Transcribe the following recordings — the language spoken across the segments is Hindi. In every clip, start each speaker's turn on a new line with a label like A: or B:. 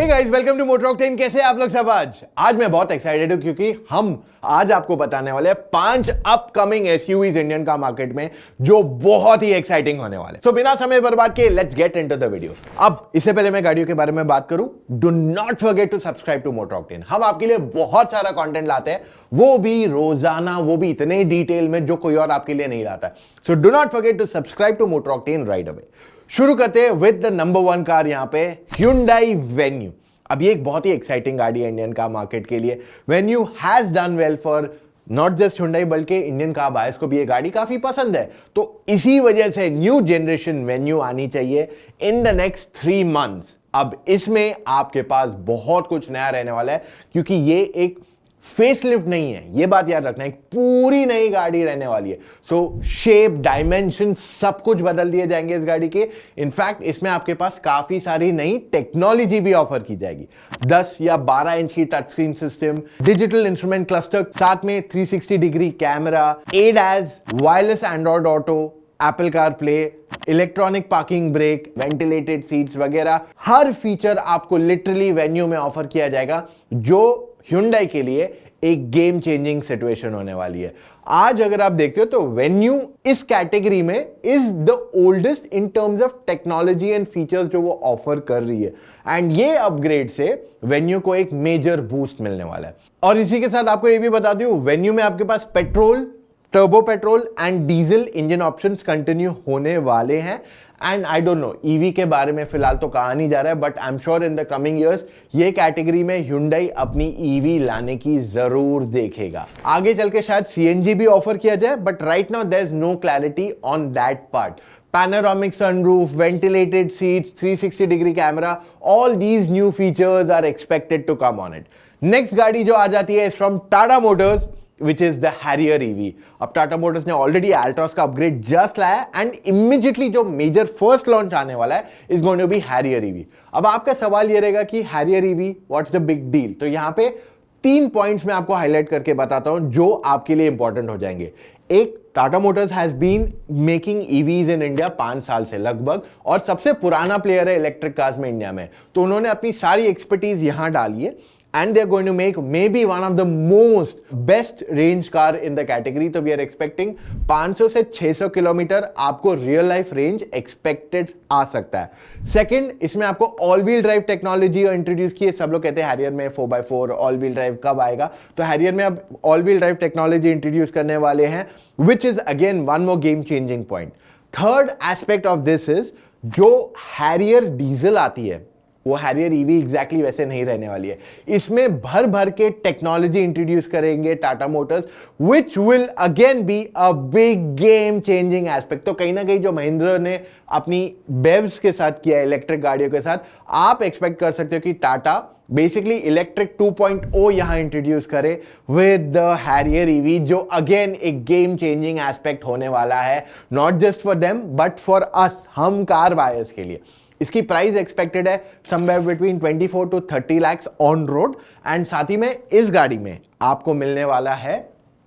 A: Hey guys, welcome to Motor Octane. कैसे आप लोग सब? आज मैं बहुत एक्साइटेड हूं क्योंकि हम आज आपको बताने वाले हैं 5 upcoming SUVs Indian car market में जो बहुत ही एक्साइटिंग होने वाले। सो बिना समय बर्बाद किए let's get into the video. अब इससे पहले मैं गाड़ियों के बारे में बात करूं, do not forget to subscribe to Motor Octane. हम आपके लिए बहुत सारा कंटेंट लाते हैं, वो भी रोजाना, वो भी इतने डिटेल में जो कोई और आपके लिए नहीं लाता। So do not forget to subscribe to Motor Octane right away. शुरू करते हैं विद द नंबर 1 कार यहां पे, Hyundai Venue। अब ये एक बहुत ही एक्साइटिंग गाड़ी है इंडियन कार मार्केट के लिए। Venue has done well for not just Hyundai बल्कि इंडियन कार बायर्स को भी ये गाड़ी काफी पसंद है। तो इसी वजह से न्यू जनरेशन Venue आनी चाहिए इन द नेक्स्ट 3 मंथ्स। अब इसमें आपके पास बहुत कुछ नया रहने वाला है क्योंकि ये एक फेसलिफ्ट नहीं है, ये बात याद रखना, एक पूरी नई गाड़ी रहने वाली है। सो शेप, डायमेंशन सब कुछ बदल दिए जाएंगे इस गाड़ी के। इनफैक्ट इसमें आपके पास काफी सारी नई टेक्नोलॉजी भी ऑफर की जाएगी। 10 या 12 इंच की touch screen system, digital instrument cluster, साथ में 360 degree camera, ADAS, wireless Android auto, Apple car play, electronic parking brake, ventilated seats वगैरह हर फीचर आपको लिटरली वेन्यू में ऑफर किया जाएगा, जो Hyundai के लिए एक गेम चेंजिंग सिचुएशन होने वाली है। आज अगर आप देखते हो तो Venue इस कैटेगरी में is the oldest in terms of technology and features जो वो ऑफर कर रही है। एंड ये अपग्रेड से Venue को एक मेजर बूस्ट मिलने वाला है। और इसी के साथ आपको ये भी बता दूं, Venue में आपके पास petrol, turbo petrol and diesel engine options continue होने वाले हैं। And I don't know EV के बारे में फिलहाल तो कहा नहीं जा रहा है, but I am sure in the coming years ये कैटेगरी में Hyundai अपनी ईवी लाने की जरूर देखेगा। आगे चल के शायद CNG भी ऑफर किया जाए, but right now there is no clarity on that part. Panoramic sunroof, ventilated seats, 360 degree camera, all these new features are expected to come on it. Next गाड़ी जो आ जाती है is from Tata Motors, which is the Harrier EV। अब टाटा मोटर्स ने ऑलरेडी Altroz का अपग्रेड जस्ट लाया एंड इमीडिएटली जो मेजर फर्स्ट लॉन्च आने वाला है is going to be Harrier EV। अब आपका सवाल ये रहेगा कि Harrier EV what's the big deal? तो यहां पे 3 पॉइंट्स मैं आपको हाईलाइट करके बताता हूं जो आपके लिए इंपॉर्टेंट हो जाएंगे। एक, Tata Motors has been making EVs in India 5 साल से लगभग, और सबसे पुराना प्लेयर है इलेक्ट्रिक कार्स में इंडिया में। तो उन्होंने अपनी सारी एक्सपर्टीज यहां डाली है and they're going to make maybe one of the most best range car in the category। तो we are expecting 500 से 600 किलोमीटर आपको रियल लाइफ रेंज एक्सपेक्टेड आ सकता है। सेकंड, इसमें आपको all wheel drive technology introduce की है। सब लोग कहते हैं हैरियर में 4x4 ऑल व्हील ड्राइव कब आएगा, तो हैरियर में अब all wheel drive technology introduce करने वाले हैं, which is again one more game changing point. Third aspect of this is जो हैरियर डीजल आती है वो Harrier EV एग्जैक्टली वैसे नहीं रहने वाली है। इसमें भर भर के टेक्नोलॉजी इंट्रोड्यूस करेंगे Tata Motors, which will again be a big game changing aspect. तो कहीं ना कहीं जो महिंद्रा ने अपनी बेव्स के साथ किया इलेक्ट्रिक गाड़ियों के साथ, आप एक्सपेक्ट कर सकते हो कि टाटा बेसिकली इलेक्ट्रिक 2.0 यहां इंट्रोड्यूस करे विद द Harrier EV, जो अगेन एक गेम चेंजिंग एस्पेक्ट होने वाला है, not just for them but for us, हम कार बायर्स के लिए। इसकी प्राइस एक्सपेक्टेड है somewhere between 24 to 30 lakhs on road. And साथ ही में इस गाड़ी में आपको मिलने वाला है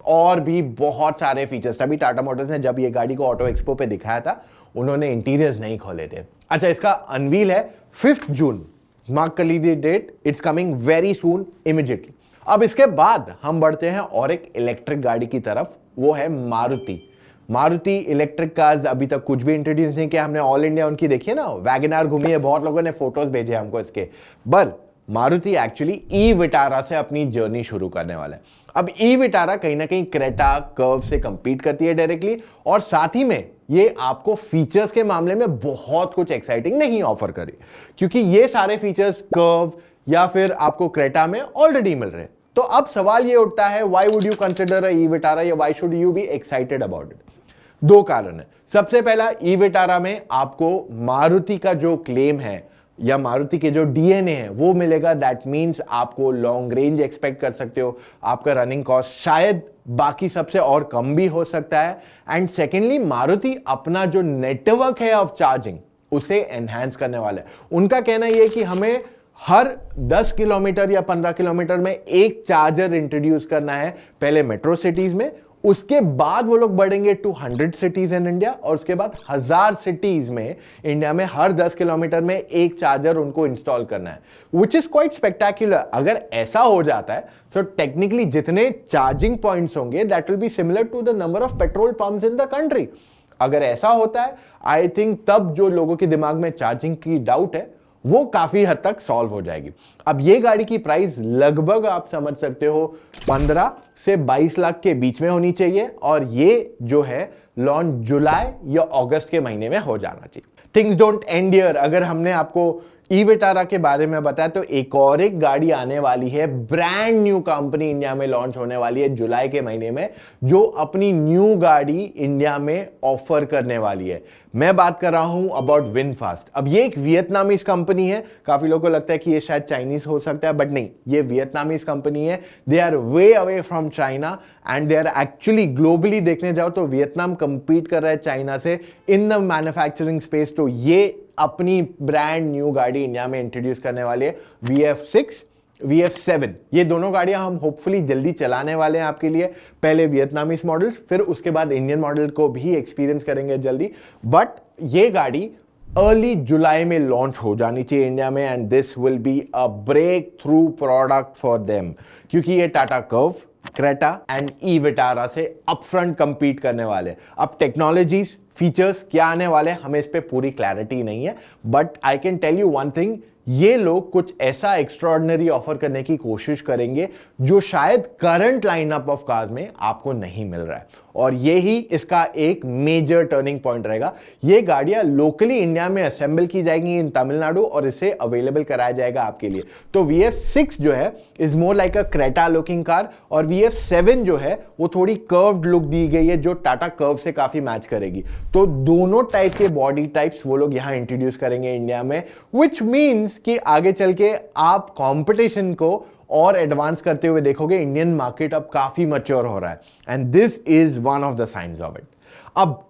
A: और भी बहुत सारे फीचर्स। तभी टाटा मोटर्स ने जब ये गाड़ी को ऑटो एक्सपो पे दिखाया था, उन्होंने इंटीरियर्स नहीं खोले थे। अच्छा, इसका अनवील है 5 जून, मार्क कर लीजिए date, it's coming very soon, immediately. अब इसके बाद हम बढ़ते हैं और एक इलेक्ट्रिक गाड़ी की तरफ, वो है मारुति इलेक्ट्रिक कार्स अभी तक कुछ भी इंट्रोड्यूस नहीं किया। हमने ऑल इंडिया उनकी देखी है ना, वैगनआर घूमी है, बहुत लोगों ने फोटोज भेजे हमको इसके। पर मारुति एक्चुअली ई विटारा से अपनी जर्नी शुरू करने वाला है। अब ई विटारा कहीं ना कहीं क्रेटा, कर्व से कंपीट करती है डायरेक्टली, और साथ ही में ये आपको फीचर्स के मामले में बहुत कुछ एक्साइटिंग नहीं ऑफर करी, क्योंकि ये सारे फीचर्स कर्व या फिर आपको क्रेटा में ऑलरेडी मिल रहे हैं। तो अब सवाल ये उठता है, why would you consider a E Vitara, या why should you be excited about it? 2 कारण है। सबसे पहला, ई विटारा में आपको मारुति का जो क्लेम है या मारुति के जो DNA है वो मिलेगा। दैट मींस आपको लॉन्ग रेंज एक्सपेक्ट कर सकते हो, आपका रनिंग कॉस्ट शायद बाकी सबसे और कम भी हो सकता है। एंड सेकेंडली, मारुति अपना जो नेटवर्क है ऑफ चार्जिंग उसे एनहांस करने वाला है। उनका कहना यह है कि हमें हर 10 किलोमीटर या 15 किलोमीटर में एक चार्जर इंट्रोड्यूस करना है, पहले मेट्रो सिटीज में, उसके बाद वो लोग बढ़ेंगे टू 100 सिटीज इन इंडिया, और उसके बाद 1000 सिटीज में इंडिया में हर 10 किलोमीटर में एक चार्जर उनको इंस्टॉल करना है, विच इज क्वाइट स्पेक्टेक्युलर। अगर ऐसा हो जाता है तो टेक्निकली जितने चार्जिंग पॉइंट्स होंगे that will be similar to the number of petrol pumps in the country. अगर ऐसा होता है आई थिंक तब जो लोगों के दिमाग में चार्जिंग की डाउट है वो काफी हद तक सॉल्व हो जाएगी। अब ये गाड़ी की प्राइस लगभग आप समझ सकते हो 15 से 22 लाख के बीच में होनी चाहिए, और ये जो है लॉन्च जुलाई या अगस्त के महीने में हो जाना चाहिए। Things don't end here. अगर हमने आपको ई विटारा के बारे में बताया तो एक गाड़ी आने वाली है, ब्रांड न्यू कंपनी इंडिया में लॉन्च होने वाली है जुलाई के महीने में, जो अपनी न्यू गाड़ी इंडिया में ऑफर करने वाली है। मैं बात कर रहा हूं अबाउट विनफास्ट। अब ये एक वियतनामीज कंपनी है, काफी लोगों को लगता है कि ये शायद चाइनीज हो सकता है, बट नहीं, ये वियतनामीज कंपनी है। They are way away from China and they are actually globally देखने जाओ तो वियतनाम कंपीट कर रहा है चाइना से इन द मैन्युफैक्चरिंग स्पेस। तो ये अपनी ब्रांड न्यू गाड़ी इंडिया में इंट्रोड्यूस करने वाले है, VF6 VF7। ये दोनों गाड़ियां हम होपफुली जल्दी चलाने वाले हैं आपके लिए। पहले वियतनामीज मॉडल, फिर उसके बाद इंडियन मॉडल को भी एक्सपीरियंस करेंगे जल्दी। बट ये गाड़ी अर्ली जुलाई में लॉन्च हो जानी चाहिए इंडिया में, and this will be a breakthrough product for them, क्योंकि ये Tata Curvv, Creta and e Vitara से अपफ्रंट कंपीट करने वाले। अब टेक्नोलॉजीज, फीचर्स क्या आने वाले हैं हमें इस पे पूरी क्लैरिटी नहीं है, but I can tell you one thing, ये लोग कुछ ऐसा एक्स्ट्रॉर्डिनरी ऑफर करने की कोशिश करेंगे जो शायद करंट लाइनअप ऑफ कार्स में आपको नहीं मिल रहा है, और ये ही इसका एक मेजर टर्निंग पॉइंट रहेगा। ये गाड़ियां लोकली इंडिया में असेंबल की जाएंगी इन तमिलनाडु, और इसे अवेलेबल कराया जाएगा आपके लिए। तो VF6 जो है is more like a Creta looking car, और VF7 जो है वो थोड़ी कर्व्ड लुक दी गई है जो टाटा कर्व से काफी मैच करेगी। तो दोनों टाइप के बॉडी टाइप्स वो लोग यहां इंट्रोड्यूस करेंगे इंडिया में, विच मीन्स कि आगे चल के आप कंपटीशन को और एडवांस करते हुए देखोगे। इंडियन मार्केट अब काफी मैच्योर हो रहा है, and this is one of the science of it. अब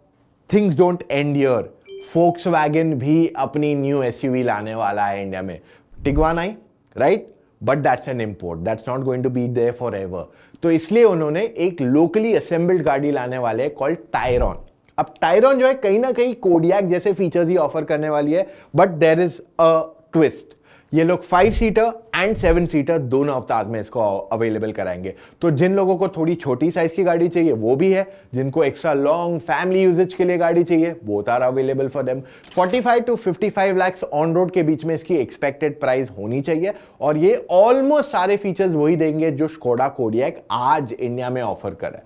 A: things don't end here. Volkswagen भी अपनी न्यू एसयूवी लाने वाला है इंडिया में, टिगवान आई, right, but that's an import, that's not going to be there forever. तो इसलिए उन्होंने एक लोकली असेंबल्ड गाड़ी लाने वाले कॉल्ड टायरॉन। अब टायरॉन जो है कहीं ना कहीं कोडियक जैसे फीचर्स ही ऑफर करने वाली है, but there is a twist. ये लोग 5 सीटर एंड 7 सीटर दोनों अवतार में इसको अवेलेबल कराएंगे। तो जिन लोगों को थोड़ी छोटी साइज की गाड़ी चाहिए वो भी है, जिनको एक्स्ट्रा लॉन्ग फैमिली यूजेज के लिए गाड़ी चाहिए both are available for them. 45 to 55 lakh on road के बीच में इसकी एक्सपेक्टेड प्राइस होनी चाहिए, और ये ऑलमोस्ट सारे फीचर्स वही देंगे जो स्कोडा कोडियक आज इंडिया में ऑफर कर रहा है।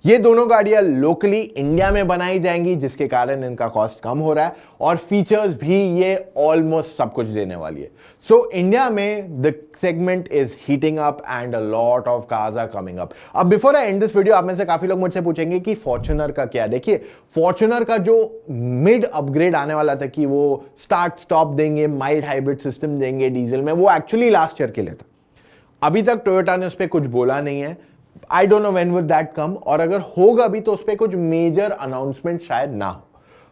A: ये दोनों गाड़ियां लोकली इंडिया में बनाई जाएंगी, जिसके कारण इनका कॉस्ट कम हो रहा है, और फीचर्स भी ये ऑलमोस्ट सब कुछ देने वाली है। सो इंडिया में the segment is heating up and a lot of cars are coming up. अब before I end this video, आप में से काफी लोग मुझसे पूछेंगे कि फॉर्च्यूनर का क्या। देखिए, फॉर्च्यूनर का जो मिड अपग्रेड आने वाला था कि वो स्टार्ट स्टॉप देंगे, माइल्ड हाइब्रिड सिस्टम देंगे डीजल में, वो एक्चुअली लास्ट ईयर के लिए था। अभी तक टोयोटा ने उस पर कुछ बोला नहीं है। आई don't know when will that come, और अगर होगा भी तो उस पर कुछ मेजर अनाउंसमेंट शायद ना हो,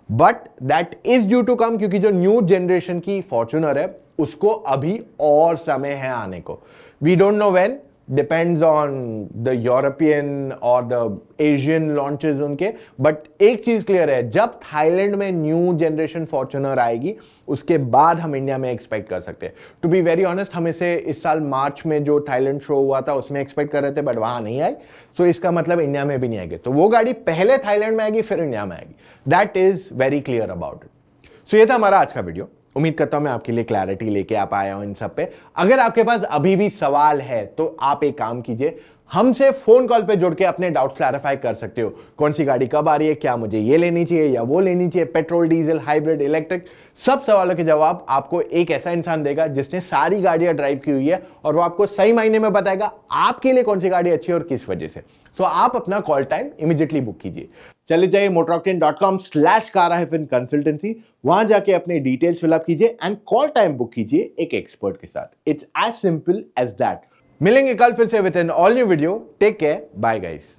A: but that is due to come, क्योंकि जो न्यू जनरेशन की फॉर्च्यूनर है उसको अभी और समय है आने को। We don't know when, depends on the European और द एशियन लॉन्चेस उनके। बट एक चीज क्लियर है, जब थाईलैंड में न्यू जनरेशन फॉर्च्यूनर आएगी उसके बाद हम इंडिया में एक्सपेक्ट कर सकते हैं। टू बी वेरी ऑनेस्ट, हम इसे इस साल मार्च में जो थाईलैंड शो हुआ था उसमें एक्सपेक्ट कर रहे थे, बट वहां नहीं आई। सो इसका मतलब इंडिया में भी नहीं आएगी। तो वो गाड़ी पहले थाईलैंड में आएगी फिर इंडिया में आएगी, that is very clear about it. So ये था हमारा आज का वीडियो। उम्मीद करता हूं मैं आपके लिए क्लैरिटी लेके आ पाया हूं इन सब पे। अगर आपके पास अभी भी सवाल है तो आप एक काम कीजिए, हमसे फोन कॉल पे जुड़ के अपने डाउट्स क्लैरिफाई कर सकते हो। कौन सी गाड़ी कब आ रही है, क्या मुझे ये लेनी चाहिए या वो लेनी चाहिए, पेट्रोल, डीजल, हाइब्रिड, इलेक्ट्रिक, सब सवालों के जवाब आपको एक ऐसा इंसान देगा जिसने सारी गाड़ियां ड्राइव की हुई है, और वो आपको सही मायने में बताएगा आपके लिए कौन सी गाड़ी अच्छी है और किस वजह से। सो आप अपना कॉल टाइम इमीडिएटली बुक कीजिए। चले जाइए motoroctane.com/car-consultancy, वहां जाके अपने डिटेल्स फिलअप कीजिए एंड कॉल टाइम बुक कीजिए एक एक्सपर्ट के साथ। It's as simple as that. मिलेंगे कल फिर से with an all new video. Take care, bye guys.